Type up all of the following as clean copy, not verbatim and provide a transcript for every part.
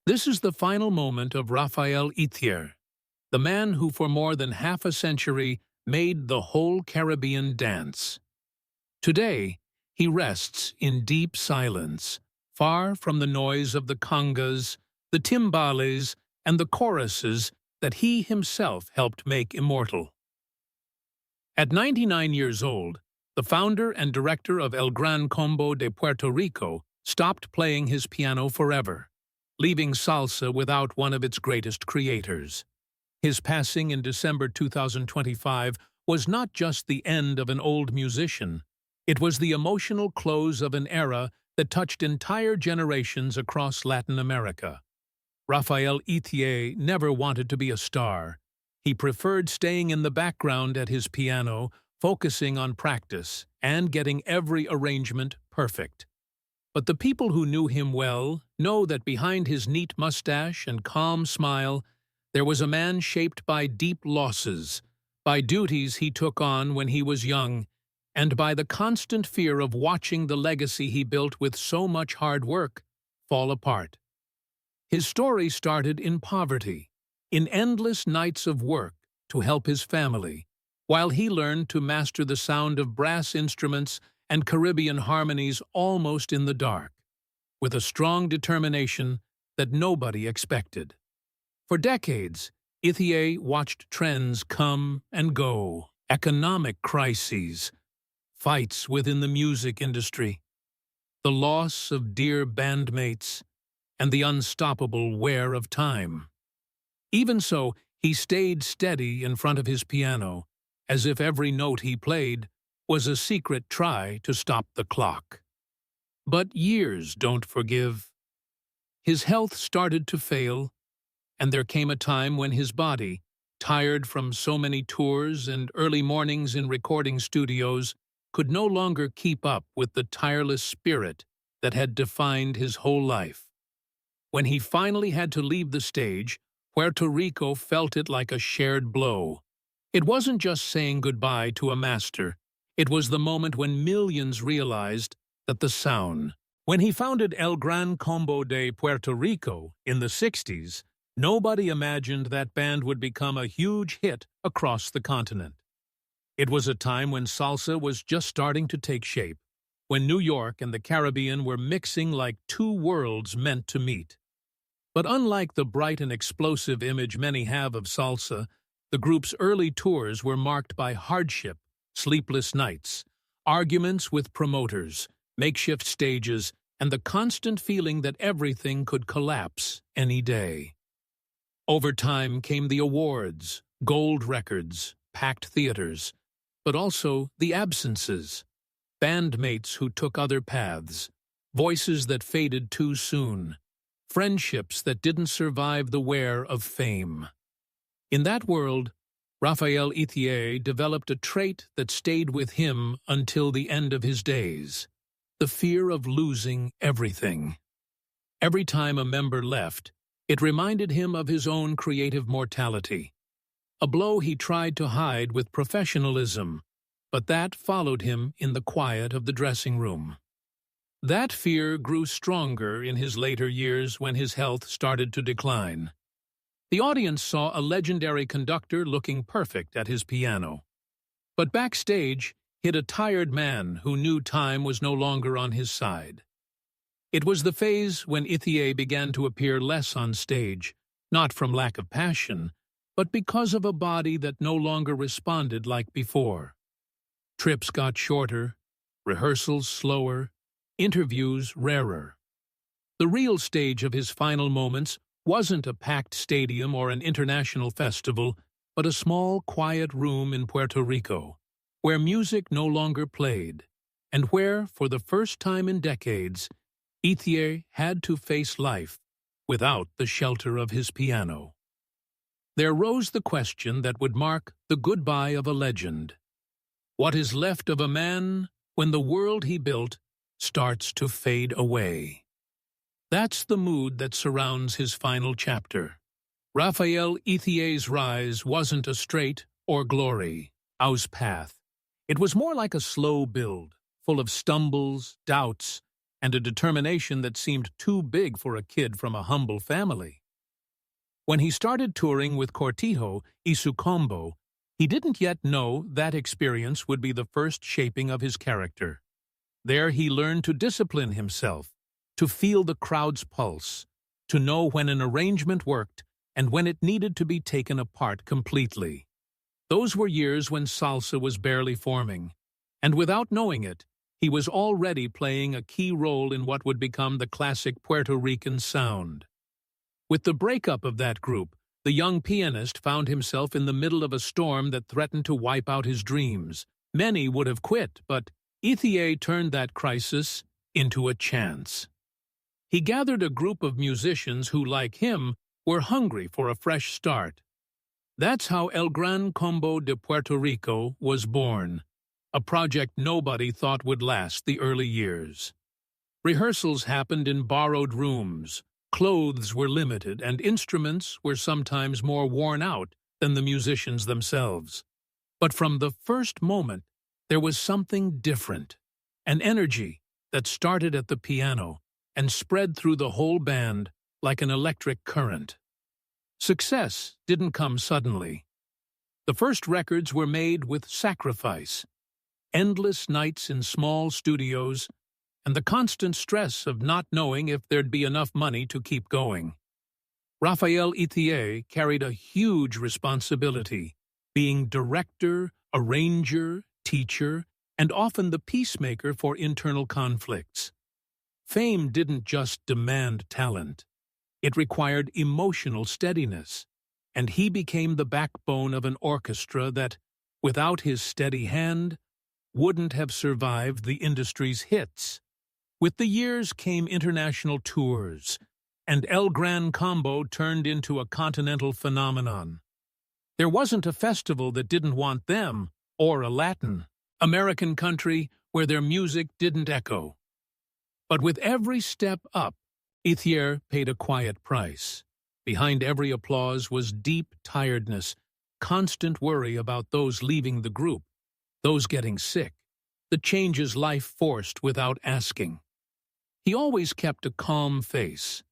This is the final moment of Rafael Ithier, the man who for more than half a century made the whole Caribbean dance. Today, he rests in deep silence, far from the noise of the congas, the timbales, and the choruses that he himself helped make immortal. At 99 years old, the founder and director of El Gran Combo de Puerto Rico stopped playing his piano forever, leaving salsa without one of its greatest creators. His passing in December 2025 was not just the end of an old musician, it was the emotional close of an era that touched entire generations across Latin America. Rafael Ithier never wanted to be a star. He preferred staying in the background at his piano, focusing on practice and getting every arrangement perfect. But the people who knew him well know that behind his neat mustache and calm smile, there was a man shaped by deep losses, by duties he took on when he was young, and by the constant fear of watching the legacy he built with so much hard work fall apart. His story started in poverty, in endless nights of work to help his family, while he learned to master the sound of brass instruments and Caribbean harmonies almost in the dark, with a strong determination that nobody expected. For decades, Ithier watched trends come and go, economic crises, fights within the music industry, the loss of dear bandmates, and the unstoppable wear of time. Even so, he stayed steady in front of his piano, as if every note he played was a secret try to stop the clock. But years don't forgive. His health started to fail, and there came a time when his body, tired from so many tours and early mornings in recording studios, could no longer keep up with the tireless spirit that had defined his whole life. When he finally had to leave the stage, Puerto Rico felt it like a shared blow. It wasn't just saying goodbye to a master. It was the moment when millions realized that the sound. When he founded El Gran Combo de Puerto Rico in the 60s, nobody imagined that band would become a huge hit across the continent. It was a time when salsa was just starting to take shape, when New York and the Caribbean were mixing like two worlds meant to meet. But unlike the bright and explosive image many have of salsa, the group's early tours were marked by hardship, sleepless nights, arguments with promoters, makeshift stages, and the constant feeling that everything could collapse any day. Over time came the awards, gold records, packed theaters, but also the absences, bandmates who took other paths, voices that faded too soon, friendships that didn't survive the wear of fame. In that world, Rafael Ithier developed a trait that stayed with him until the end of his days: the fear of losing everything. Every time a member left, it reminded him of his own creative mortality, a blow he tried to hide with professionalism, but that followed him in the quiet of the dressing room. That fear grew stronger in his later years when his health started to decline. The audience saw a legendary conductor looking perfect at his piano. But backstage hid a tired man who knew time was no longer on his side. It was the phase when Ithier began to appear less on stage, not from lack of passion, but because of a body that no longer responded like before. Trips got shorter, rehearsals slower, interviews rarer. The real stage of his final moments wasn't a packed stadium or an international festival, but a small, quiet room in Puerto Rico, where music no longer played, and where, for the first time in decades, Ithier had to face life without the shelter of his piano. There rose the question that would mark the goodbye of a legend. What is left of a man when the world he built starts to fade away? That's the mood that surrounds his final chapter. Rafael Ithier's rise wasn't a straight or glorious path. It was more like a slow build, full of stumbles, doubts, and a determination that seemed too big for a kid from a humble family. When he started touring with Cortijo y su Combo, he didn't yet know that experience would be the first shaping of his character. There he learned to discipline himself, to feel the crowd's pulse, to know when an arrangement worked and when it needed to be taken apart completely. Those were years when salsa was barely forming, and without knowing it, he was already playing a key role in what would become the classic Puerto Rican sound. With the breakup of that group, the young pianist found himself in the middle of a storm that threatened to wipe out his dreams. Many would have quit, but Ithier turned that crisis into a chance. He gathered a group of musicians who, like him, were hungry for a fresh start. That's how El Gran Combo de Puerto Rico was born, a project nobody thought would last the early years. Rehearsals happened in borrowed rooms, clothes were limited, and instruments were sometimes more worn out than the musicians themselves. But from the first moment, there was something different, an energy that started at the piano and spread through the whole band like an electric current. Success didn't come suddenly. The first records were made with sacrifice, endless nights in small studios, and the constant stress of not knowing if there'd be enough money to keep going. Rafael Ithier carried a huge responsibility, being director, arranger, teacher, and often the peacemaker for internal conflicts. Fame didn't just demand talent. It required emotional steadiness, and he became the backbone of an orchestra that, without his steady hand, wouldn't have survived the industry's hits. With the years came international tours, and El Gran Combo turned into a continental phenomenon. There wasn't a festival that didn't want them, or a Latin American country where their music didn't echo. But with every step up, Ithier paid a quiet price. Behind every applause was deep tiredness, constant worry about those leaving the group, those getting sick, the changes life forced without asking. He always kept a calm face,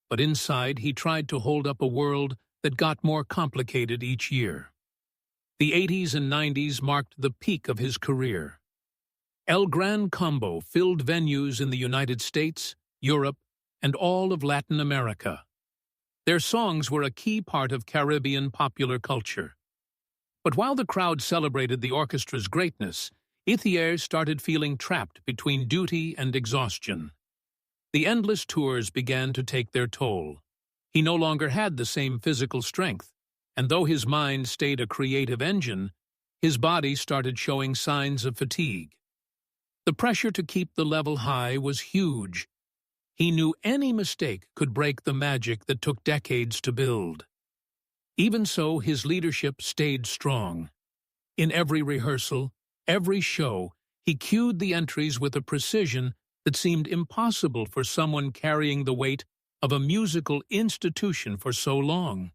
but inside he tried to hold up a world that got more complicated each year. The 80s and 90s marked the peak of his career. El Gran Combo filled venues in the United States, Europe, and all of Latin America. Their songs were a key part of Caribbean popular culture. But while the crowd celebrated the orchestra's greatness, Ithier started feeling trapped between duty and exhaustion. The endless tours began to take their toll. He no longer had the same physical strength, and though his mind stayed a creative engine, his body started showing signs of fatigue. The pressure to keep the level high was huge. He knew any mistake could break the magic that took decades to build. Even so, his leadership stayed strong. In every rehearsal, every show, he cued the entries with a precision that seemed impossible for someone carrying the weight of a musical institution for so long.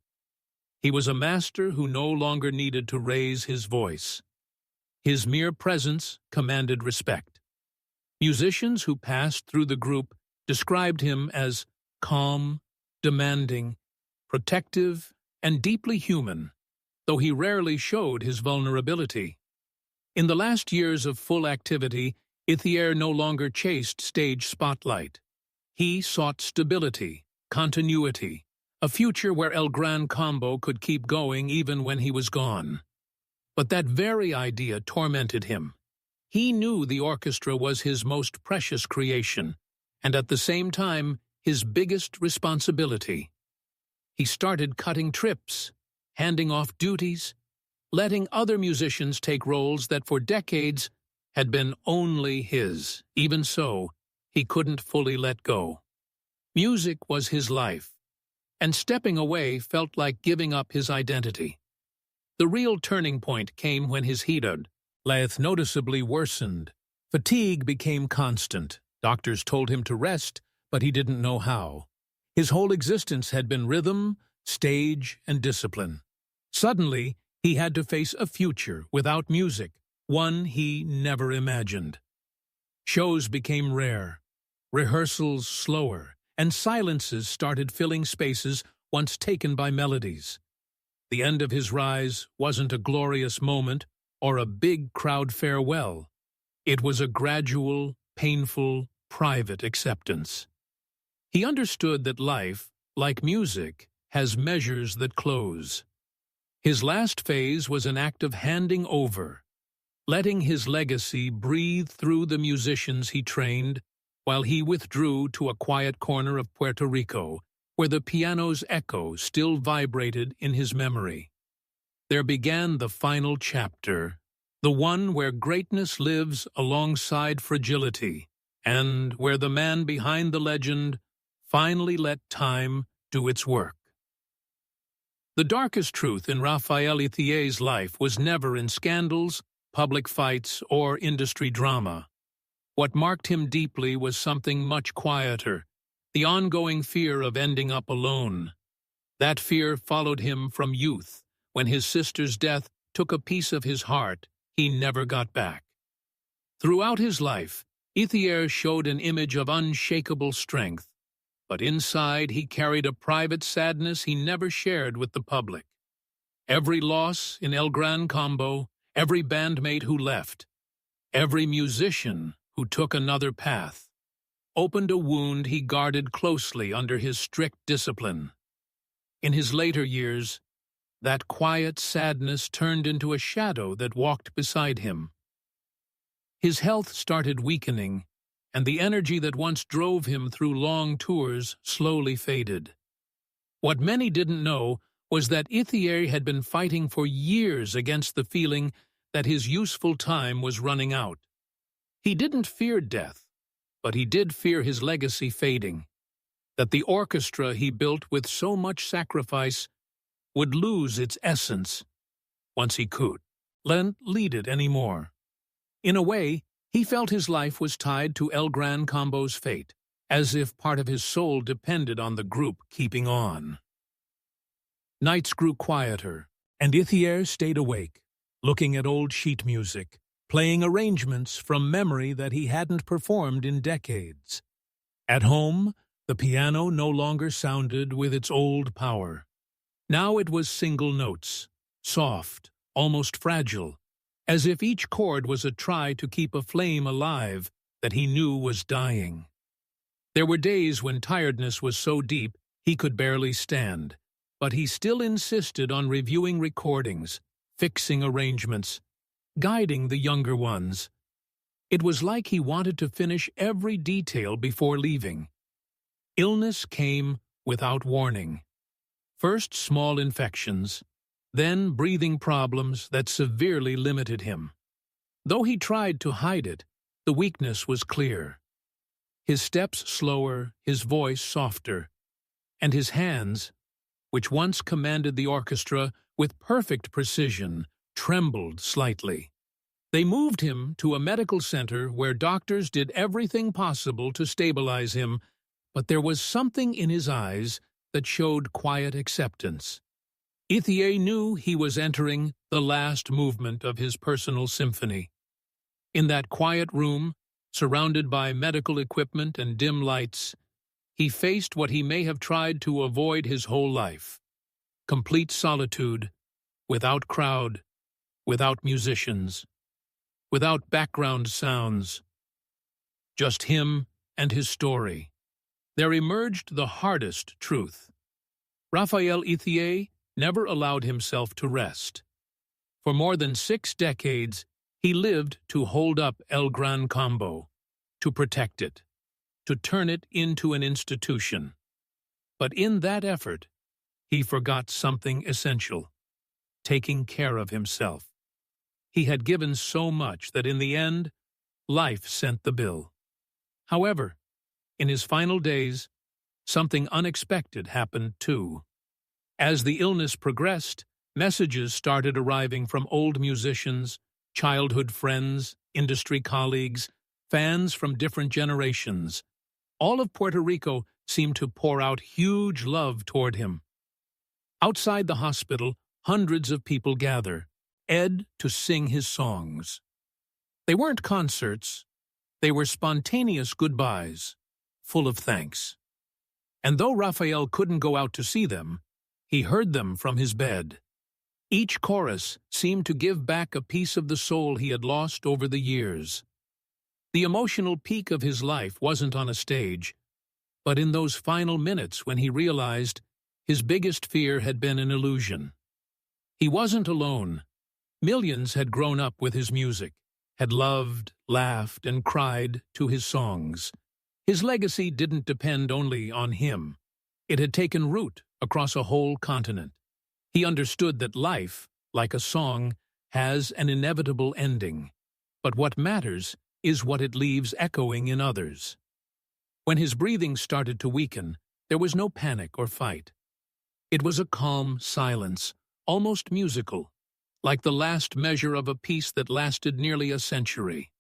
He was a master who no longer needed to raise his voice. His mere presence commanded respect. Musicians who passed through the group described him as calm, demanding, protective, and deeply human, though he rarely showed his vulnerability. In the last years of full activity, Ithier no longer chased stage spotlight. He sought stability, continuity, a future where El Gran Combo could keep going even when he was gone. But that very idea tormented him. He knew the orchestra was his most precious creation, and at the same time, his biggest responsibility. He started cutting trips, handing off duties, letting other musicians take roles that for decades had been only his. Even so, he couldn't fully let go. Music was his life, and stepping away felt like giving up his identity. The real turning point came when his health noticeably worsened. Fatigue became constant. Doctors told him to rest, but he didn't know how. His whole existence had been rhythm, stage, and discipline. Suddenly, he had to face a future without music, one he never imagined. Shows became rare. rehearsals slower, and silences started filling spaces once taken by melodies. The end of his rise wasn't a glorious moment or a big crowd farewell. It was a gradual, painful, private acceptance. He understood that life, like music, has measures that close. His last phase was an act of handing over, letting his legacy breathe through the musicians he trained while he withdrew to a quiet corner of Puerto Rico, where the piano's echo still vibrated in his memory. There began the final chapter, the one where greatness lives alongside fragility, and where the man behind the legend finally let time do its work. The darkest truth in Rafael Ithier's life was never in scandals, public fights, or industry drama. What marked him deeply was something much quieter, the ongoing fear of ending up alone. That fear followed him from youth, when his sister's death took a piece of his heart he never got back. Throughout his life, Ithier showed an image of unshakable strength, but inside he carried a private sadness he never shared with the public. Every loss in El Gran Combo, every bandmate who left, every musician who took another path, opened a wound he guarded closely under his strict discipline. In his later years, that quiet sadness turned into a shadow that walked beside him. His health started weakening, and the energy that once drove him through long tours slowly faded. What many didn't know was that Ithier had been fighting for years against the feeling that his useful time was running out. He didn't fear death, but he did fear his legacy fading, that the orchestra he built with so much sacrifice would lose its essence once he couldn't lead it anymore. In a way, he felt his life was tied to El Gran Combo's fate, as if part of his soul depended on the group keeping on. Nights grew quieter, and Ithier stayed awake, looking at old sheet music, playing arrangements from memory that he hadn't performed in decades. At home, the piano no longer sounded with its old power. Now it was single notes, soft, almost fragile, as if each chord was a try to keep a flame alive that he knew was dying. There were days when tiredness was so deep he could barely stand, but he still insisted on reviewing recordings, fixing arrangements, guiding the younger ones. It was like he wanted to finish every detail before leaving. Illness came without warning. First small infections, then breathing problems that severely limited him. Though he tried to hide it, the weakness was clear. His steps slower, his voice softer, and his hands, which once commanded the orchestra with perfect precision, trembled slightly. They moved him to a medical center where doctors did everything possible to stabilize him, but there was something in his eyes that showed quiet acceptance. Ithier knew he was entering the last movement of his personal symphony. In that quiet room, surrounded by medical equipment and dim lights, he faced what he may have tried to avoid his whole life: complete solitude, without crowd, without musicians, without background sounds. Just him and his story. There emerged the hardest truth. Rafael Ithier never allowed himself to rest. For more than 6 decades, he lived to hold up El Gran Combo, to protect it, to turn it into an institution. But in that effort, he forgot something essential: taking care of himself. He had given so much that in the end, life sent the bill. However, in his final days, something unexpected happened too. As the illness progressed, messages started arriving from old musicians, childhood friends, industry colleagues, fans from different generations. All of Puerto Rico seemed to pour out huge love toward him. Outside the hospital, hundreds of people gather, to sing his songs. They weren't concerts. They were spontaneous goodbyes, full of thanks. And though Rafael couldn't go out to see them, he heard them from his bed. Each chorus seemed to give back a piece of the soul he had lost over the years. The emotional peak of his life wasn't on a stage, but in those final minutes when he realized his biggest fear had been an illusion. He wasn't alone. Millions had grown up with his music, had loved, laughed, and cried to his songs. His legacy didn't depend only on him. It had taken root across a whole continent. He understood that life, like a song, has an inevitable ending. But what matters is what it leaves echoing in others. When his breathing started to weaken, there was no panic or fight. It was a calm silence, almost musical, like the last measure of a piece that lasted nearly a century.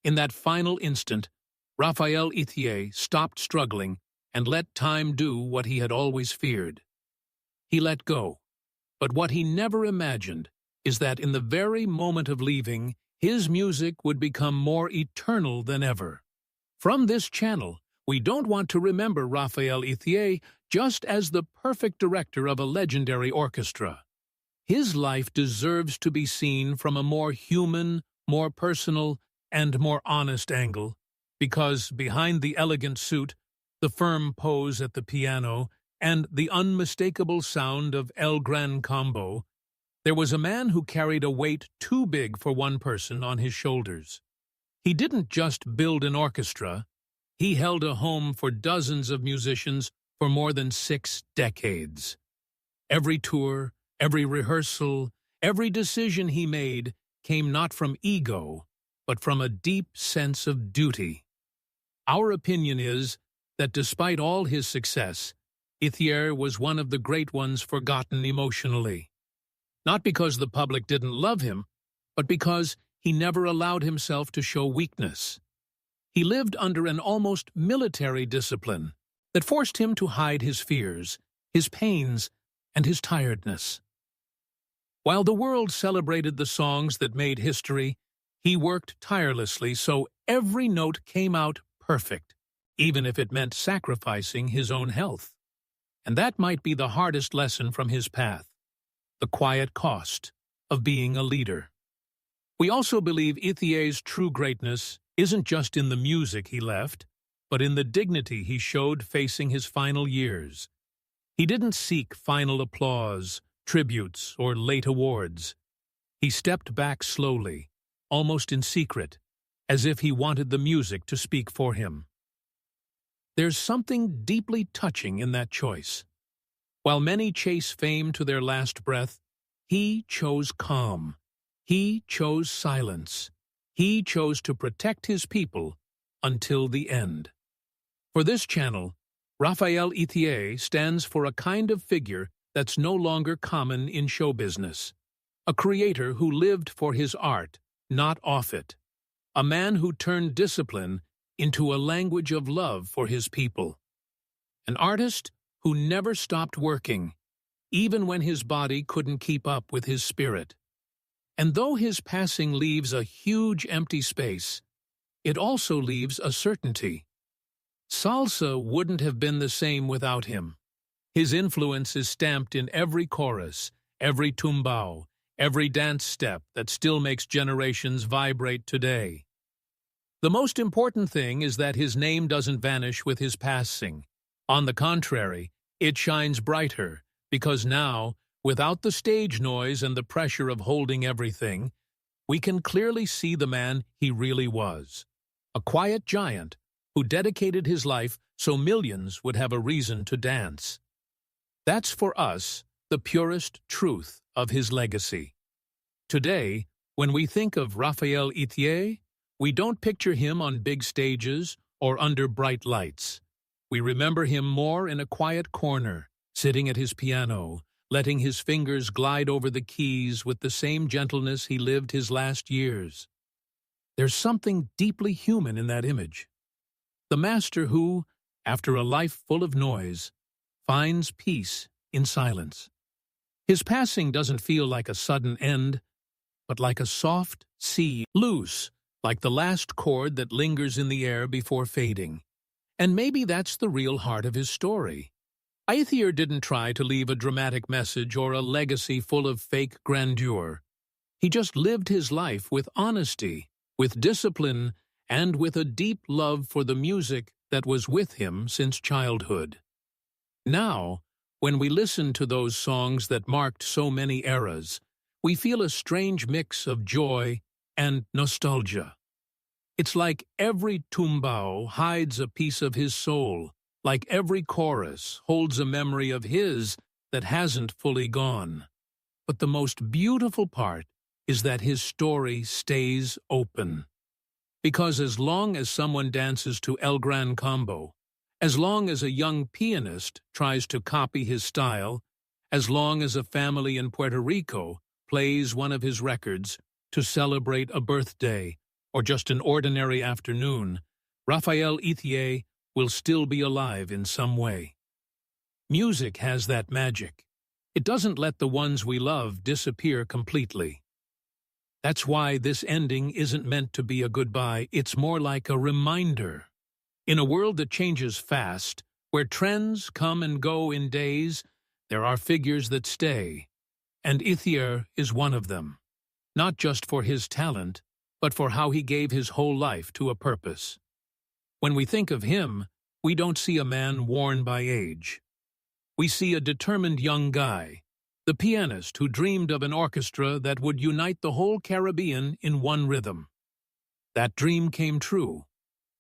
In that final instant, Rafael Ithier stopped struggling and let time do what he had always feared. He let go. But what he never imagined is that in the very moment of leaving, his music would become more eternal than ever. From this channel, we don't want to remember Rafael Ithier just as the perfect director of a legendary orchestra. His life deserves to be seen from a more human, more personal, and more honest angle, because behind the elegant suit, the firm pose at the piano, and the unmistakable sound of El Gran Combo, there was a man who carried a weight too big for one person on his shoulders. He didn't just build an orchestra, he held a home for dozens of musicians for more than 6 decades. Every tour, every rehearsal, every decision he made came not from ego, but from a deep sense of duty. Our opinion is that despite all his success, Ithier was one of the great ones forgotten emotionally. Not because the public didn't love him, but because he never allowed himself to show weakness. He lived under an almost military discipline that forced him to hide his fears, his pains, and his tiredness. While the world celebrated the songs that made history, he worked tirelessly so every note came out perfect, even if it meant sacrificing his own health. And that might be the hardest lesson from his path, the quiet cost of being a leader. We also believe Ithier's true greatness isn't just in the music he left, but in the dignity he showed facing his final years. He didn't seek final applause, tributes, or late awards. He stepped back slowly, almost in secret, as if he wanted the music to speak for him. There's something deeply touching in that choice. While many chase fame to their last breath, he chose calm. He chose silence. He chose to protect his people until the end. For this channel, Rafael Ithier stands for a kind of figure that's no longer common in show business. A creator who lived for his art, not off it. A man who turned discipline into a language of love for his people. An artist who never stopped working, even when his body couldn't keep up with his spirit. And though his passing leaves a huge empty space, it also leaves a certainty. Salsa wouldn't have been the same without him. His influence is stamped in every chorus, every tumbao, every dance step that still makes generations vibrate today. The most important thing is that his name doesn't vanish with his passing. On the contrary, it shines brighter, because now, without the stage noise and the pressure of holding everything, we can clearly see the man he really was. A quiet giant who dedicated his life so millions would have a reason to dance. That's for us the purest truth of his legacy. Today, when we think of Rafael Ithier, we don't picture him on big stages or under bright lights. We remember him more in a quiet corner, sitting at his piano, letting his fingers glide over the keys with the same gentleness he lived his last years. There's something deeply human in that image. The master who, after a life full of noise, finds peace in silence. His passing doesn't feel like a sudden end, but like a soft sea, loose, like the last chord that lingers in the air before fading. And maybe that's the real heart of his story. Ithier didn't try to leave a dramatic message or a legacy full of fake grandeur. He just lived his life with honesty, with discipline, and with a deep love for the music that was with him since childhood. Now, when we listen to those songs that marked so many eras, we feel a strange mix of joy and nostalgia. It's like every tumbao hides a piece of his soul, like every chorus holds a memory of his that hasn't fully gone. But the most beautiful part is that his story stays open. Because as long as someone dances to El Gran Combo, as long as a young pianist tries to copy his style, as long as a family in Puerto Rico plays one of his records to celebrate a birthday or just an ordinary afternoon, Rafael Ithier will still be alive in some way. Music has that magic. It doesn't let the ones we love disappear completely. That's why this ending isn't meant to be a goodbye, it's more like a reminder. In a world that changes fast, where trends come and go in days, there are figures that stay, and Ithier is one of them. Not just for his talent, but for how he gave his whole life to a purpose. When we think of him, we don't see a man worn by age. We see a determined young guy, the pianist who dreamed of an orchestra that would unite the whole Caribbean in one rhythm. That dream came true,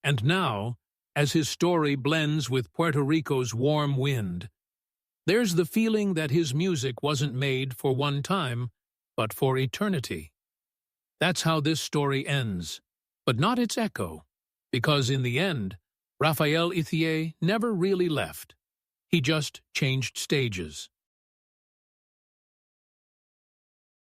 and now, as his story blends with Puerto Rico's warm wind, there's the feeling that his music wasn't made for one time, but for eternity. That's how this story ends, but not its echo, because in the end, Rafael Ithier never really left. He just changed stages.